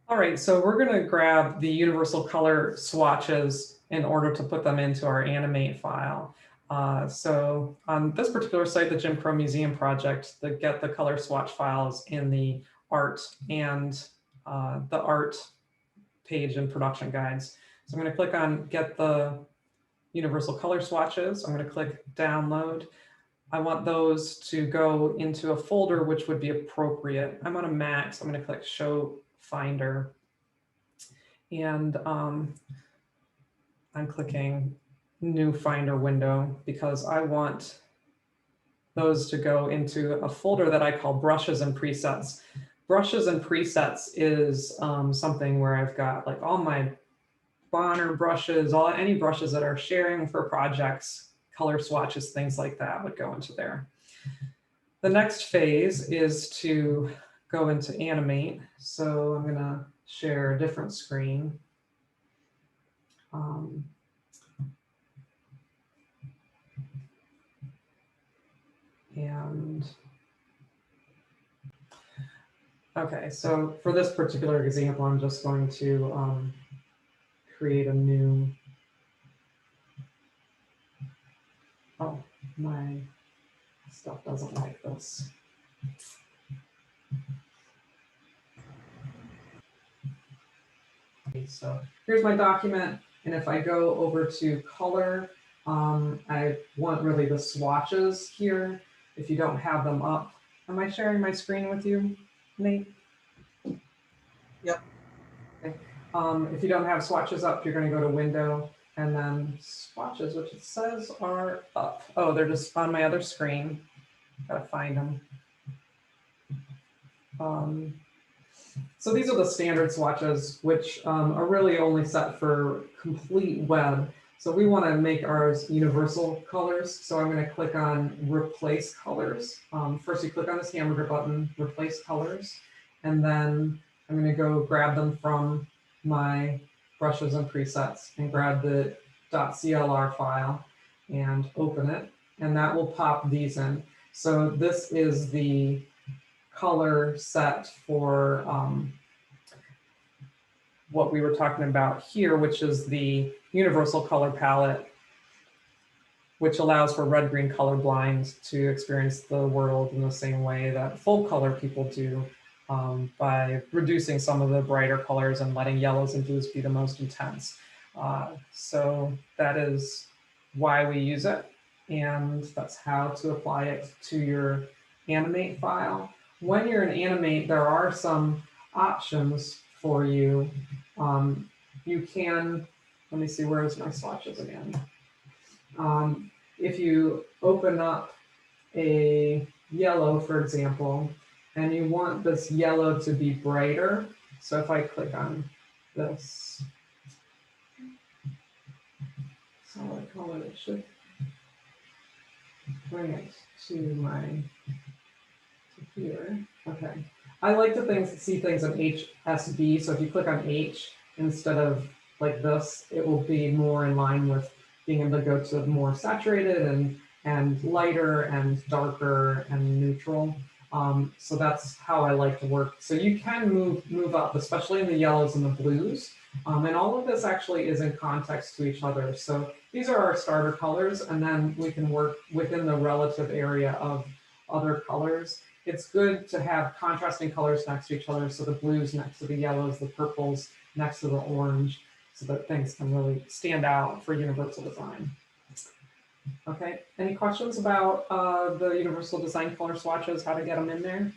All right, so we're going to grab the universal color swatches in order to put them into our Animate file. So on this particular site, the Jim Crow Museum project, the get the color swatch files in the art and the art page and production guides. So I'm going to click on get the universal color swatches. I'm going to click download. I want those to go into a folder which would be appropriate. I'm on a Mac, so I'm going to click show finder. And I'm clicking new Finder window because I want those to go into a folder that I call brushes and presets. Brushes and presets is something where I've got like all my Bonner brushes, any brushes that are sharing for projects, color swatches, things like that would go into there. The next phase is to go into Animate. So I'm going to share a different screen. And okay, so for this particular example, I'm just going to create a new, oh, my stuff doesn't like this. Okay, so here's my document. And if I go over to color, I want really the swatches here. If you don't have them up, am I sharing my screen with you, Nate? Yep. Okay. If you don't have swatches up, you're going to go to Window and then swatches, which it says are up. Oh, they're just on my other screen. Gotta find them. So these are the standard swatches, which are really only set for complete web. So we want to make ours universal colors. So I'm going to click on replace colors. First, you click on this hamburger button, replace colors, and then I'm going to go grab them from my brushes and presets and grab the .clr file and open it. And that will pop these in. So this is the color set for what we were talking about here, which is the universal color palette, which allows for red, green, color blind to experience the world in the same way that full color people do by reducing some of the brighter colors and letting yellows and blues be the most intense. So that is why we use it. And that's how to apply it to your Animate file. When you're in Animate, there are some options for you. You can, let me see, where's my swatches again? If you open up a yellow, for example, and you want this yellow to be brighter, so if I click on this solid color, it should bring it to my here. Okay. I like to see things in HSB. So if you click on H instead of like this, it will be more in line with being able to go to more saturated and lighter and darker and neutral. So that's how I like to work. So you can move up, especially in the yellows and the blues. And all of this actually is in context to each other. So these are our starter colors, and then we can work within the relative area of other colors. It's good to have contrasting colors next to each other. So the blues next to the yellows, the purples next to the orange, so that things can really stand out for universal design. Okay, any questions about the universal design color swatches, how to get them in there?